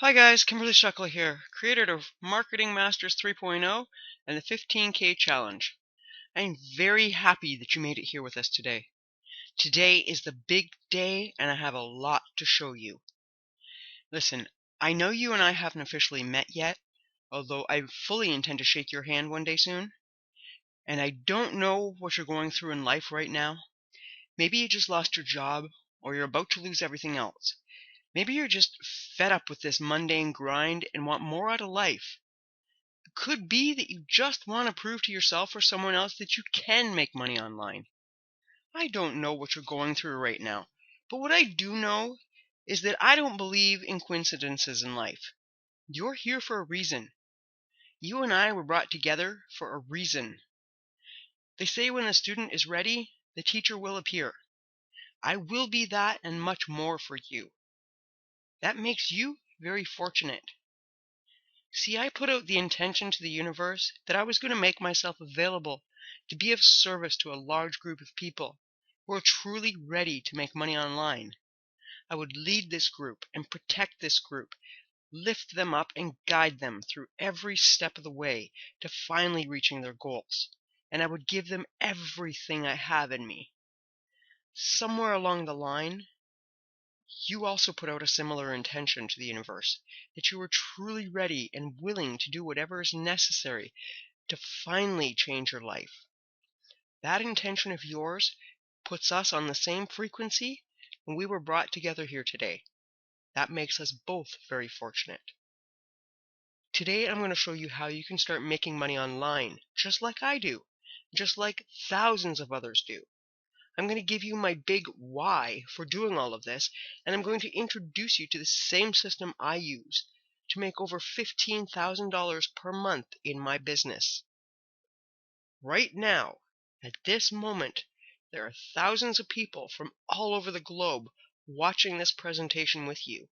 Hi guys, Kimberly Shukla here, creator of Marketing Masters 3.0 and the 15K Challenge. I am very happy that you made it here with us today. Today is the big day and I have a lot to show you. Listen, I know you and I haven't officially met yet, although I fully intend to shake your hand one day soon. And I don't know what you're going through in life right now. Maybe you just lost your job or you're about to lose everything else. Maybe you're just fed up with this mundane grind and want more out of life. It could be that you just want to prove to yourself or someone else that you can make money online. I don't know what you're going through right now, but what I do know is that I don't believe in coincidences in life. You're here for a reason. You and I were brought together for a reason. They say when the student is ready, the teacher will appear. I will be that and much more for you. That makes you very fortunate. See, I put out the intention to the universe that I was going to make myself available to be of service to a large group of people who are truly ready to make money online. I would lead this group and protect this group, lift them up and guide them through every step of the way to finally reaching their goals. And I would give them everything I have in me. Somewhere along the line, you also put out a similar intention to the universe, that you are truly ready and willing to do whatever is necessary to finally change your life. That intention of yours puts us on the same frequency, and we were brought together here today. That makes us both very fortunate. Today I'm going to show you how you can start making money online, just like I do, just like thousands of others do. I'm going to give you my big why for doing all of this, and I'm going to introduce you to the same system I use to make over $15,000 per month in my business. Right now, at this moment, there are thousands of people from all over the globe watching this presentation with you,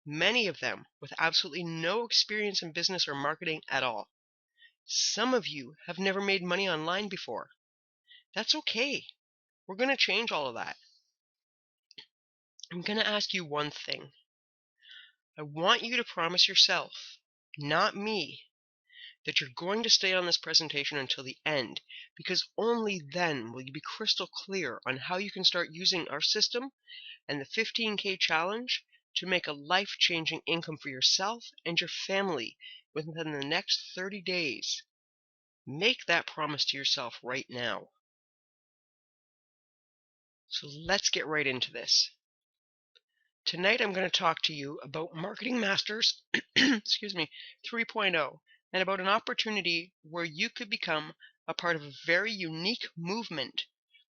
many of them with absolutely no experience in business or marketing at all. Some of you have never made money online before. That's okay. We're going to change all of that. I'm going to ask you one thing. I want you to promise yourself, not me, that you're going to stay on this presentation until the end, because only then will you be crystal clear on how you can start using our system and the 15K challenge to make a life-changing income for yourself and your family within the next 30 days. Make that promise to yourself right now. So let's get right into this. Tonight I'm going to talk to you about Marketing Masters 3.0 and about an opportunity where you could become a part of a very unique movement,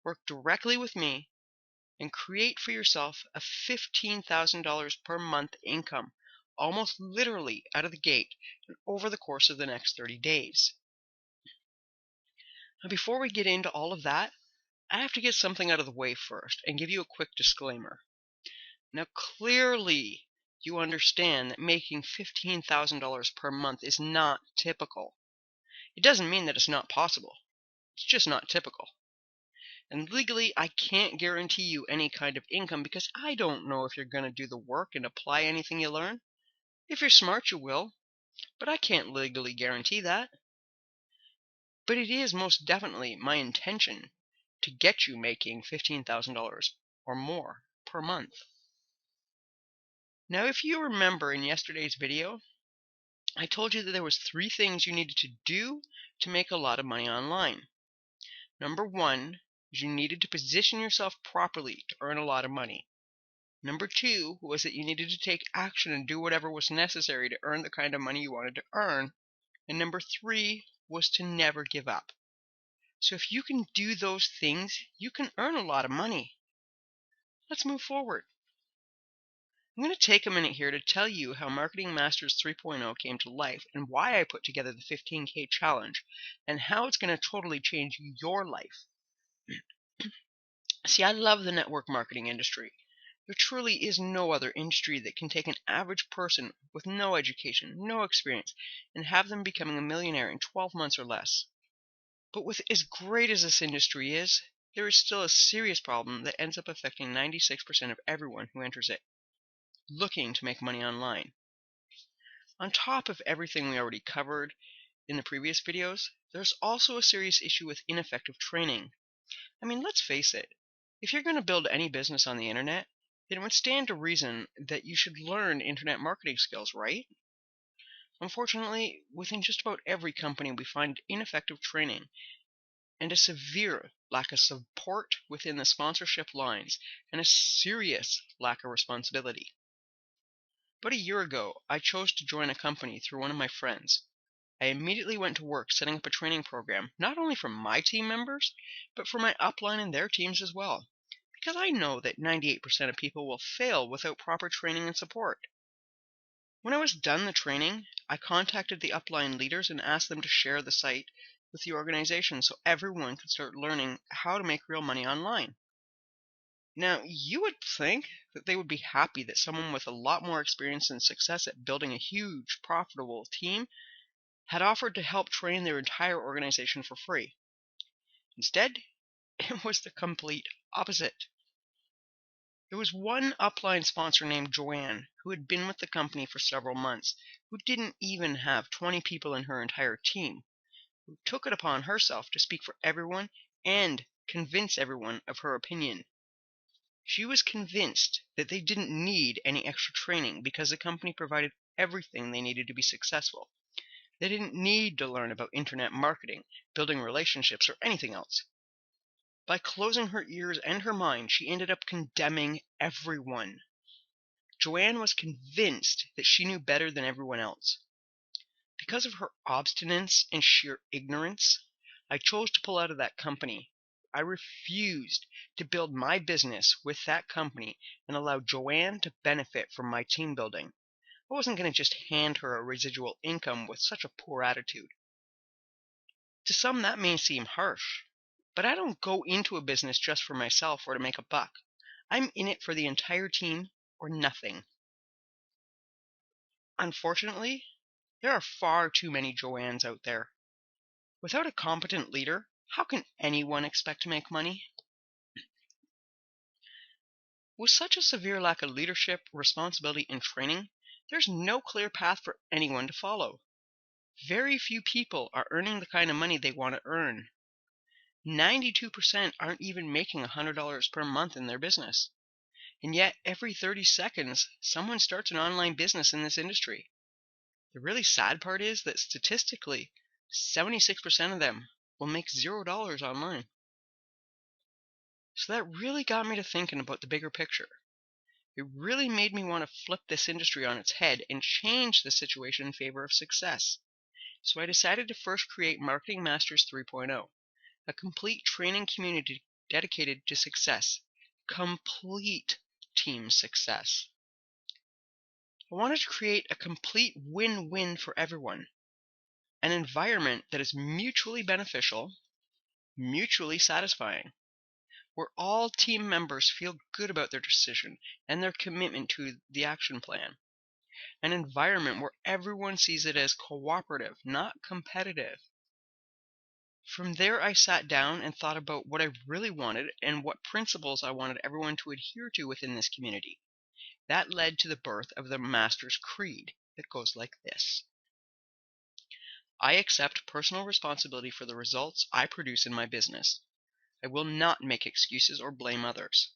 work directly with me, and create for yourself a $15,000 per month income, almost literally out of the gate and over the course of the next 30 days. Now, before we get into all of that, I have to get something out of the way first and give you a quick disclaimer. Now, clearly, you understand that making $15,000 per month is not typical. It doesn't mean that it's not possible. It's just not typical. And legally, I can't guarantee you any kind of income because I don't know if you're going to do the work and apply anything you learn. If you're smart, you will, but I can't legally guarantee that. But it is most definitely my intention to get you making $15,000 or more per month. Now, if you remember in yesterday's video, I told you that there was 3 things you needed to do to make a lot of money online. Number 1 is you needed to position yourself properly to earn a lot of money. Number 2 was that you needed to take action and do whatever was necessary to earn the kind of money you wanted to earn. And number 3 was to never give up. So if you can do those things, you can earn a lot of money. Let's move forward. I'm going to take a minute here to tell you how Marketing Masters 3.0 came to life and why I put together the 15K challenge and how it's going to totally change your life. See, I love the network marketing industry. There truly is no other industry that can take an average person with no education, no experience, and have them becoming a millionaire in 12 months or less. But with as great as this industry is, there is still a serious problem that ends up affecting 96% of everyone who enters it, looking to make money online. On top of everything we already covered in the previous videos, there's also a serious issue with ineffective training. I mean, let's face it, if you're going to build any business on the internet, then it would stand to reason that you should learn internet marketing skills, right? Unfortunately, within just about every company, we find ineffective training and a severe lack of support within the sponsorship lines and a serious lack of responsibility. About a year ago, I chose to join a company through one of my friends. I immediately went to work setting up a training program, not only for my team members, but for my upline and their teams as well, because I know that 98% of people will fail without proper training and support. When I was done the training, I contacted the upline leaders and asked them to share the site with the organization so everyone could start learning how to make real money online. Now, you would think that they would be happy that someone with a lot more experience and success at building a huge, profitable team had offered to help train their entire organization for free. Instead, it was the complete opposite. There was one upline sponsor named Joanne who had been with the company for several months, who didn't even have 20 people in her entire team, who took it upon herself to speak for everyone and convince everyone of her opinion. She was convinced that they didn't need any extra training because the company provided everything they needed to be successful. They didn't need to learn about internet marketing, building relationships, or anything else. By closing her ears and her mind, she ended up condemning everyone. Joanne was convinced that she knew better than everyone else. Because of her obstinance and sheer ignorance, I chose to pull out of that company. I refused to build my business with that company and allow Joanne to benefit from my team building. I wasn't going to just hand her a residual income with such a poor attitude. To some, that may seem harsh, but I don't go into a business just for myself or to make a buck. I'm in it for the entire team or nothing. Unfortunately, there are far too many Joannes out there. Without a competent leader, how can anyone expect to make money? With such a severe lack of leadership, responsibility, and training, there's no clear path for anyone to follow. Very few people are earning the kind of money they want to earn. 92% aren't even making $100 per month in their business. And yet, every 30 seconds, someone starts an online business in this industry. The really sad part is that statistically, 76% of them will make $0 online. So that really got me to thinking about the bigger picture. It really made me want to flip this industry on its head and change the situation in favor of success. So I decided to first create Marketing Masters 3.0, a complete training community dedicated to success, complete team success. I wanted to create a complete win-win for everyone, an environment that is mutually beneficial, mutually satisfying, where all team members feel good about their decision and their commitment to the action plan. An environment where everyone sees it as cooperative, not competitive. From there, I sat down and thought about what I really wanted and what principles I wanted everyone to adhere to within this community. That led to the birth of the Master's Creed that goes like this. I accept personal responsibility for the results I produce in my business. I will not make excuses or blame others.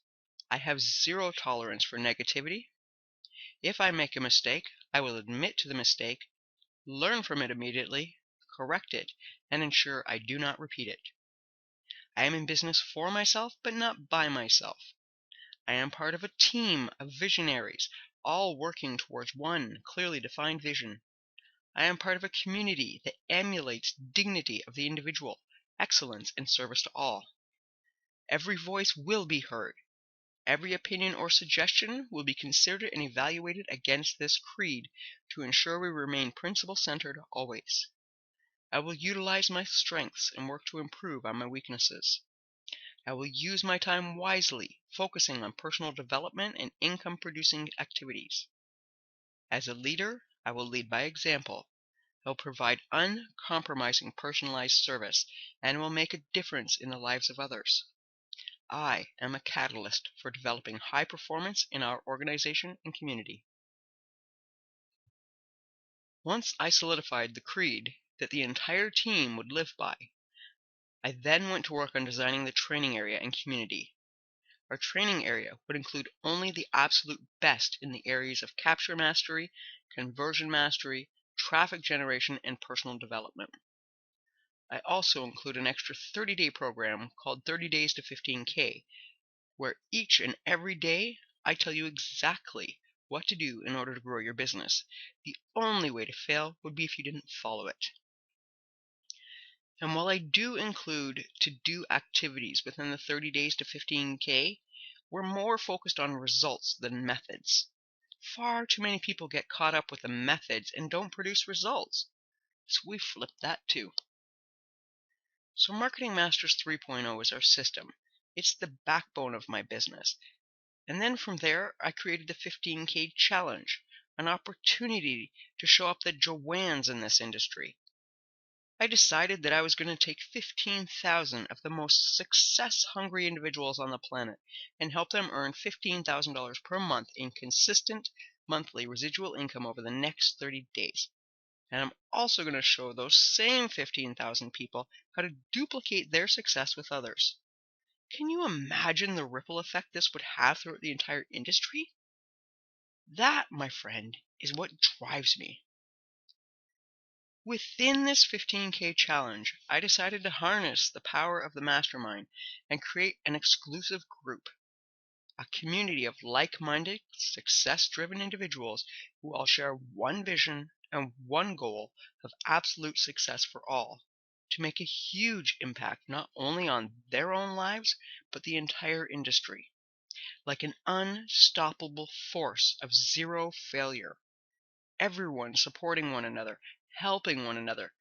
I have zero tolerance for negativity. If I make a mistake, I will admit to the mistake, learn from it immediately, correct it, and ensure I do not repeat it. I am in business for myself, but not by myself. I am part of a team of visionaries, all working towards one clearly defined vision. I am part of a community that emulates dignity of the individual, excellence, and service to all. Every voice will be heard. Every opinion or suggestion will be considered and evaluated against this creed to ensure we remain principle-centered always. I will utilize my strengths and work to improve on my weaknesses. I will use my time wisely, focusing on personal development and income-producing activities. As a leader, I will lead by example. I will provide uncompromising personalized service and will make a difference in the lives of others. I am a catalyst for developing high performance in our organization and community. Once I solidified the creed that the entire team would live by, I then went to work on designing the training area and community. Our training area would include only the absolute best in the areas of capture mastery, conversion mastery, traffic generation, and personal development. I also include an extra 30-day program called 30 Days to 15K, where each and every day I tell you exactly what to do in order to grow your business. The only way to fail would be if you didn't follow it. And while I do include to-do activities within the 30 days to 15K, we're more focused on results than methods. Far too many people get caught up with the methods and don't produce results. So we flipped that too. So Marketing Masters 3.0 is our system. It's the backbone of my business. And then from there, I created the 15K challenge, an opportunity to show up the Joannes in this industry. I decided that I was going to take 15,000 of the most success-hungry individuals on the planet and help them earn $15,000 per month in consistent monthly residual income over the next 30 days. And I'm also going to show those same 15,000 people how to duplicate their success with others. Can you imagine the ripple effect this would have throughout the entire industry? That, my friend, is what drives me. Within this 15K challenge, I decided to harness the power of the mastermind and create an exclusive group, a community of like-minded, success-driven individuals who all share one vision and one goal of absolute success for all, to make a huge impact not only on their own lives, but the entire industry, like an unstoppable force of zero failure. Everyone supporting one another, helping one another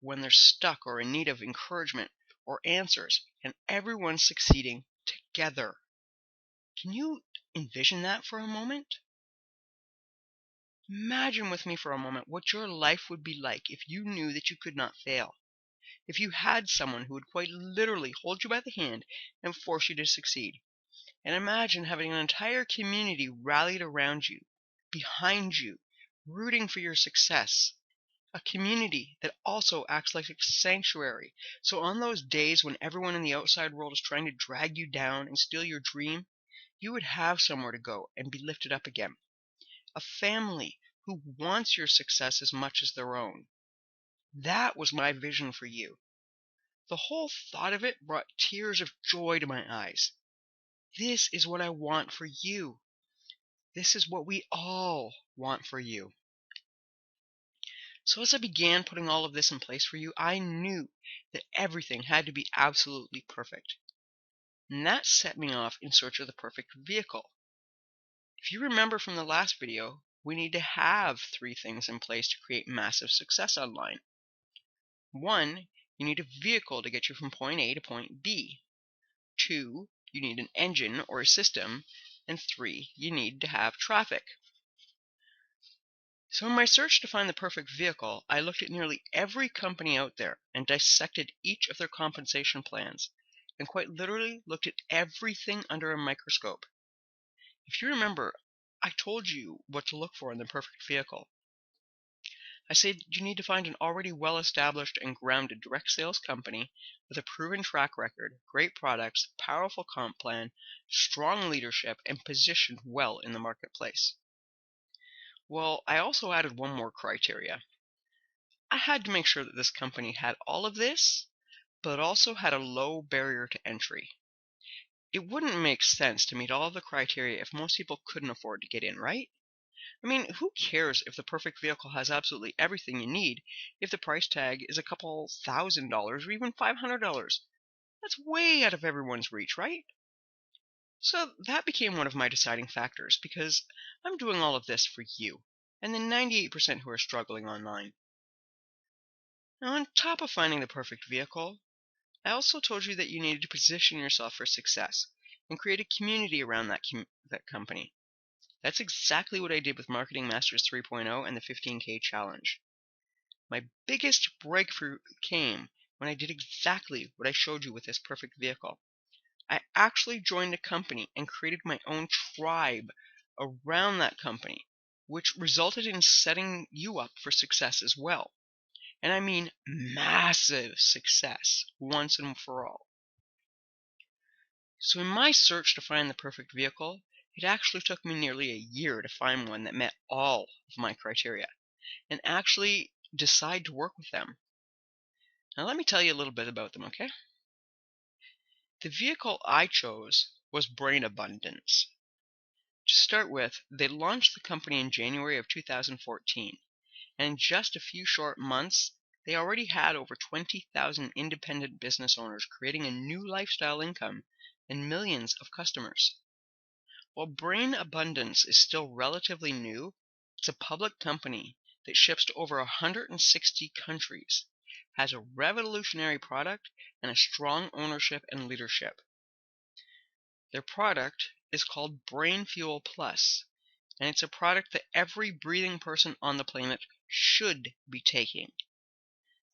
when they're stuck or in need of encouragement or answers, and everyone succeeding together. Can you envision that for a moment? Imagine with me for a moment what your life would be like if you knew that you could not fail. If you had someone who would quite literally hold you by the hand and force you to succeed. And imagine having an entire community rallied around you, behind you, rooting for your success. A community that also acts like a sanctuary. So on those days when everyone in the outside world is trying to drag you down and steal your dream, you would have somewhere to go and be lifted up again. A family who wants your success as much as their own. That was my vision for you. The whole thought of it brought tears of joy to my eyes. This is what I want for you. This is what we all want for you. So as I began putting all of this in place for you, I knew that everything had to be absolutely perfect. And that set me off in search of the perfect vehicle. If you remember from the last video, we need to have 3 things in place to create massive success online. 1, you need a vehicle to get you from point A to point B. 2, you need an engine or a system. And 3, you need to have traffic. So in my search to find the perfect vehicle, I looked at nearly every company out there and dissected each of their compensation plans, and quite literally looked at everything under a microscope. If you remember, I told you what to look for in the perfect vehicle. I said you need to find an already well-established and grounded direct sales company with a proven track record, great products, powerful comp plan, strong leadership, and positioned well in the marketplace. Well, I also added one more criteria. I had to make sure that this company had all of this, but also had a low barrier to entry. It wouldn't make sense to meet all of the criteria if most people couldn't afford to get in, right? I mean, who cares if the perfect vehicle has absolutely everything you need if the price tag is a couple $1,000 or even $500? That's way out of everyone's reach, right? So that became one of my deciding factors because I'm doing all of this for you and the 98% who are struggling online. Now, on top of finding the perfect vehicle, I also told you that you needed to position yourself for success and create a community around that company. That's exactly what I did with Marketing Masters 3.0 and the 15K challenge. My biggest breakthrough came when I did exactly what I showed you with this perfect vehicle. I actually joined a company and created my own tribe around that company which resulted in setting you up for success as well. And I mean massive success once and for all. So in my search to find the perfect vehicle, it actually took me nearly a year to find one that met all of my criteria and actually decide to work with them. Now let me tell you a little bit about them, okay? The vehicle I chose was Brain Abundance. To start with, they launched the company in January of 2014, and in just a few short months, they already had over 20,000 independent business owners creating a new lifestyle income and millions of customers. While Brain Abundance is still relatively new, it's a public company that ships to over 160 countries, has a revolutionary product, and a strong ownership and leadership. Their product is called Brain Fuel Plus, and it's a product that every breathing person on the planet should be taking.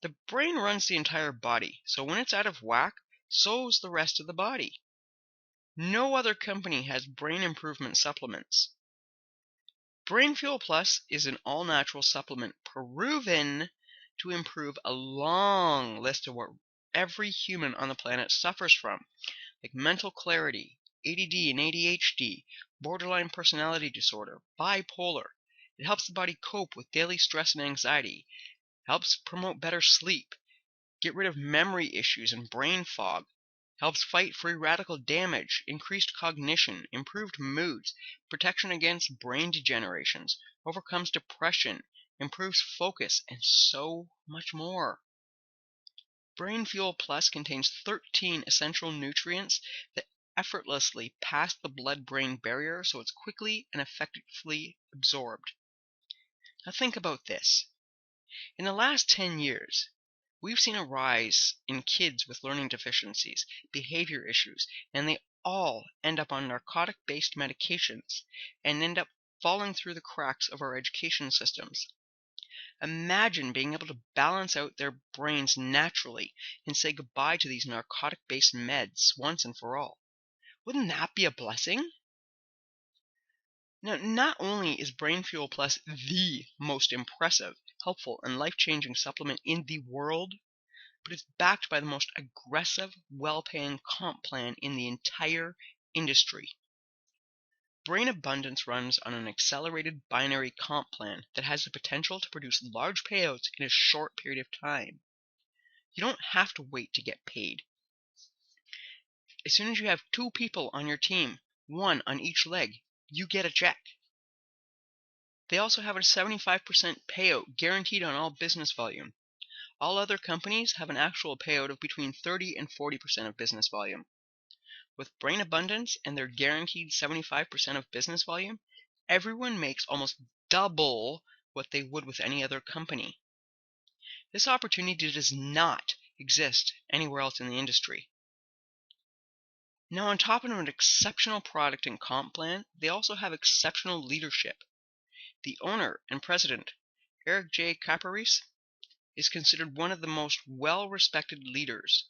The brain runs the entire body, so when it's out of whack, so's the rest of the body. No other company has brain improvement supplements. Brain Fuel Plus is an all-natural supplement proven to improve a long list of what every human on the planet suffers from, like mental clarity, ADD and ADHD, borderline personality disorder, bipolar. It helps the body cope with daily stress and anxiety, helps promote better sleep, get rid of memory issues and brain fog, helps fight free radical damage, increased cognition, improved moods, protection against brain degenerations, overcomes depression, improves focus, and so much more. Brain Fuel Plus contains 13 essential nutrients that effortlessly pass the blood-brain barrier so it's quickly and effectively absorbed. Now think about this. In the last 10 years, we've seen a rise in kids with learning deficiencies, behavior issues, and they all end up on narcotic-based medications and end up falling through the cracks of our education systems. Imagine being able to balance out their brains naturally and say goodbye to these narcotic-based meds once and for all. Wouldn't that be a blessing? Now, not only is Brain Fuel Plus the most impressive, helpful, and life-changing supplement in the world, but it's backed by the most aggressive, well-paying comp plan in the entire industry. Brain Abundance runs on an accelerated binary comp plan that has the potential to produce large payouts in a short period of time. You don't have to wait to get paid. As soon as you have 2 people on your team, 1 on each leg, you get a check. They also have a 75% payout guaranteed on all business volume. All other companies have an actual payout of between 30 and 40% of business volume. With Brain Abundance and their guaranteed 75% of business volume, everyone makes almost double what they would with any other company. This opportunity does not exist anywhere else in the industry. Now, on top of an exceptional product and comp plan, they also have exceptional leadership. The owner and president, Eric J. Caparis, is considered one of the most well-respected leaders,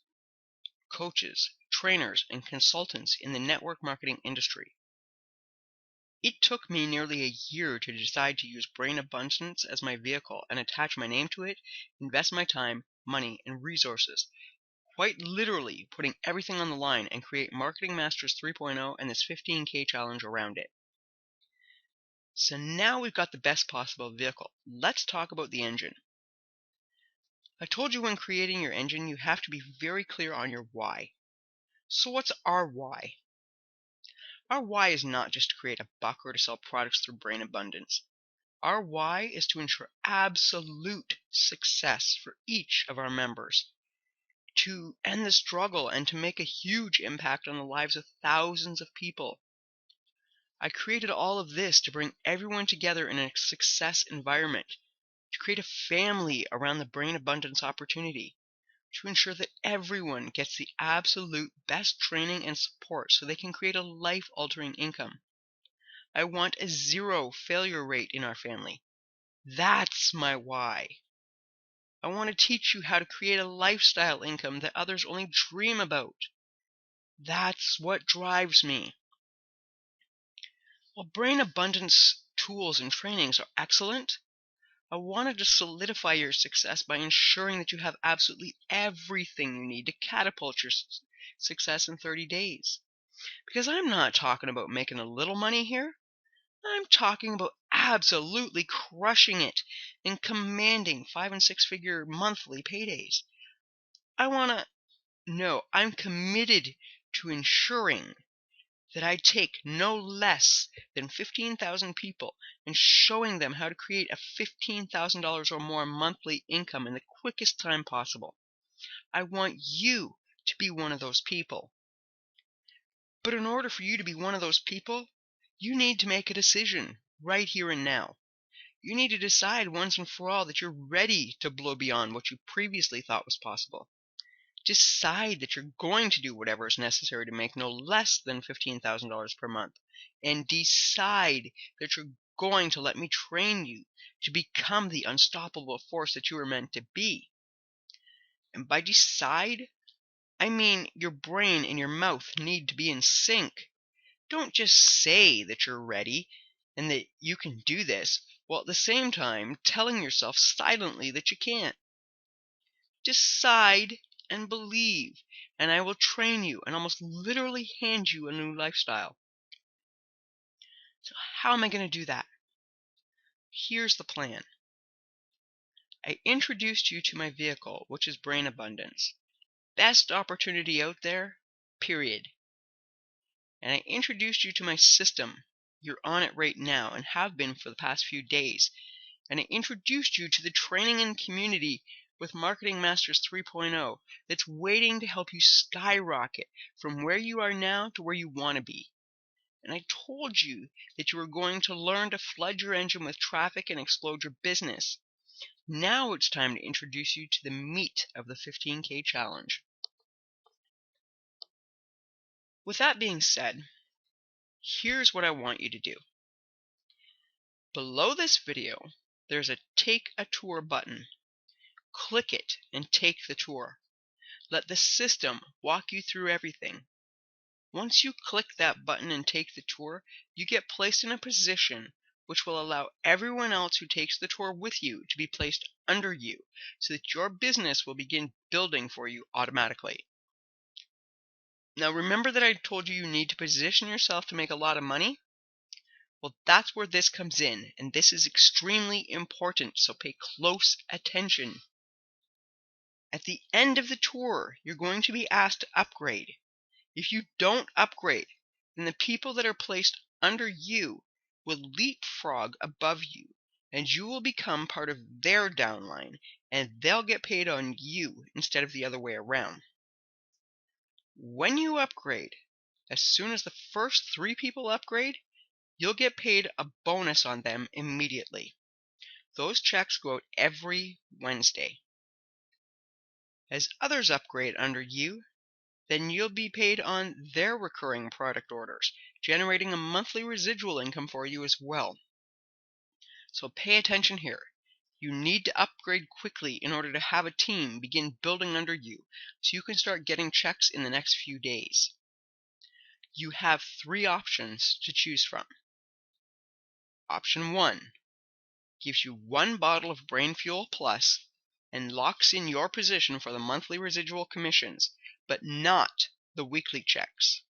coaches, trainers, and consultants in the network marketing industry. It took me nearly a year to decide to use Brain Abundance as my vehicle and attach my name to it, invest my time, money, and resources, quite literally putting everything on the line and create Marketing Masters 3.0 and this 15K challenge around it. So now we've got the best possible vehicle. Let's talk about the engine. I told you when creating your engine, you have to be very clear on your why. So what's our why? Our why is not just to create a buck or to sell products through Brain Abundance. Our why is to ensure absolute success for each of our members, to end the struggle and to make a huge impact on the lives of thousands of people. I created all of this to bring everyone together in a success environment, to create a family around the Brain Abundance opportunity, to ensure that everyone gets the absolute best training and support so they can create a life-altering income. I want a 0 failure rate in our family. That's my why. I want to teach you how to create a lifestyle income that others only dream about. That's what drives me. While Brain Abundance tools and trainings are excellent, I wanted to solidify your success by ensuring that you have absolutely everything you need to catapult your success in 30 days. Because I'm not talking about making a little money here. I'm talking about absolutely crushing it and commanding 5 and 6 figure monthly paydays. I'm committed to ensuring that I take no less than 15,000 people and showing them how to create a $15,000 or more monthly income in the quickest time possible. I want you to be one of those people. But in order for you to be one of those people, you need to make a decision right here and now. You need to decide once and for all that you're ready to blow beyond what you previously thought was possible. Decide that you're going to do whatever is necessary to make no less than $15,000 per month. And decide that you're going to let me train you to become the unstoppable force that you were meant to be. And by decide, I mean your brain and your mouth need to be in sync. Don't just say that you're ready and that you can do this, while at the same time telling yourself silently that you can't. Decide and believe, and I will train you and almost literally hand you a new lifestyle. So how am I going to do that? Here's the plan. I introduced you to my vehicle, which is Brain Abundance. Best opportunity out there, period. And I introduced you to my system. You're on it right now and have been for the past few days. And I introduced you to the training and community with Marketing Masters 3.0 that's waiting to help you skyrocket from where you are now to where you want to be. And I told you that you were going to learn to flood your engine with traffic and explode your business. Now it's time to introduce you to the meat of the 15K challenge. With that being said, here's what I want you to do. Below this video, there's a Take a Tour button. Click it and take the tour. Let the system walk you through everything. Once you click that button and take the tour, you get placed in a position which will allow everyone else who takes the tour with you to be placed under you, so that your business will begin building for you automatically. Now remember that I told you need to position yourself to make a lot of money? Well, that's where this comes in, and this is extremely important, so pay close attention. At the end of the tour, you're going to be asked to upgrade. If you don't upgrade, then the people that are placed under you will leapfrog above you, and you will become part of their downline, and they'll get paid on you instead of the other way around. When you upgrade, as soon as the first 3 people upgrade, you'll get paid a bonus on them immediately. Those checks go out every Wednesday. As others upgrade under you, then you'll be paid on their recurring product orders, generating a monthly residual income for you as well. So pay attention here. You need to upgrade quickly in order to have a team begin building under you, so you can start getting checks in the next few days. You have 3 options to choose from. Option 1 gives you 1 bottle of Brain Fuel Plus and locks in your position for the monthly residual commissions, but not the weekly checks.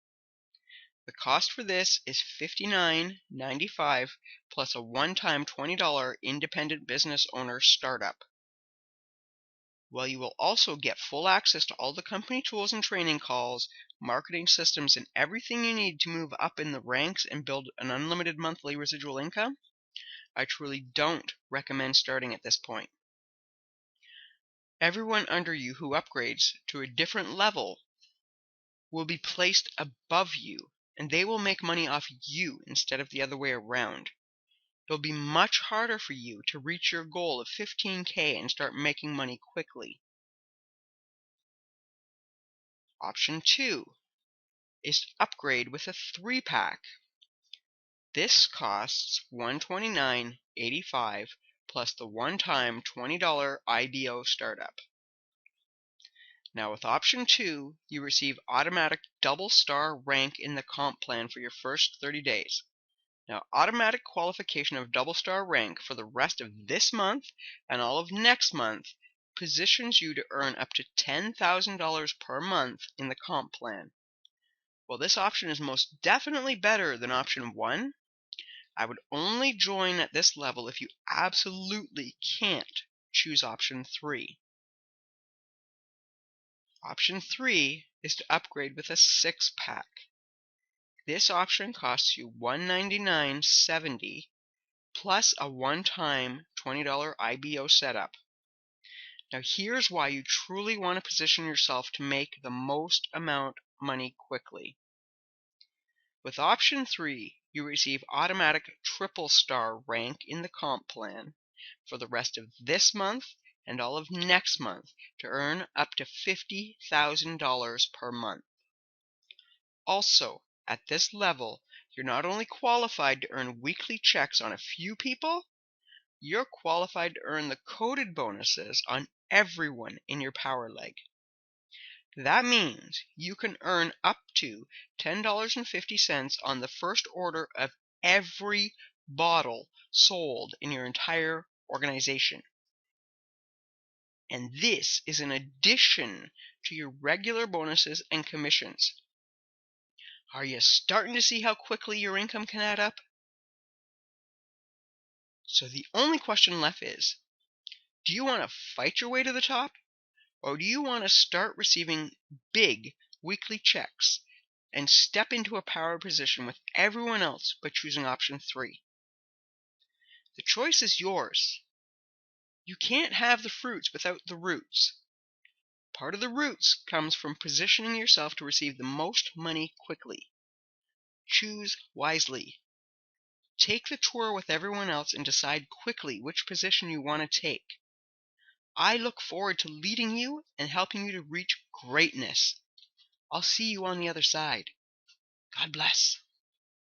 The cost for this is $59.95 plus a one-time $20 independent business owner startup. While you will also get full access to all the company tools and training calls, marketing systems, and everything you need to move up in the ranks and build an unlimited monthly residual income, I truly don't recommend starting at this point. Everyone under you who upgrades to a different level will be placed above you, and they will make money off you instead of the other way around. It'll be much harder for you to reach your goal of 15K and start making money quickly. Option 2 is to upgrade with a 3-pack. This costs $129.85 plus the one-time $20 IBO startup. Now with option 2, you receive automatic double star rank in the comp plan for your first 30 days. Now, automatic qualification of double star rank for the rest of this month and all of next month positions you to earn up to $10,000 per month in the comp plan. While this option is most definitely better than option 1, I would only join at this level if you absolutely can't choose option 3. Option 3 is to upgrade with a 6-pack. This option costs you $199.70 plus a one-time $20 IBO setup. Now here's why you truly want to position yourself to make the most amount of money quickly. With option 3, you receive automatic triple star rank in the comp plan for the rest of this month and all of next month to earn up to $50,000 per month. Also, at this level, you're not only qualified to earn weekly checks on a few people, you're qualified to earn the coded bonuses on everyone in your power leg. That means you can earn up to $10.50 on the first order of every bottle sold in your entire organization. And this is in addition to your regular bonuses and commissions. Are you starting to see how quickly your income can add up? So the only question left is, do you want to fight your way to the top? Or do you want to start receiving big weekly checks and step into a power position with everyone else by choosing option 3? The choice is yours. You can't have the fruits without the roots. Part of the roots comes from positioning yourself to receive the most money quickly. Choose wisely. Take the tour with everyone else and decide quickly which position you want to take. I look forward to leading you and helping you to reach greatness. I'll see you on the other side. God bless.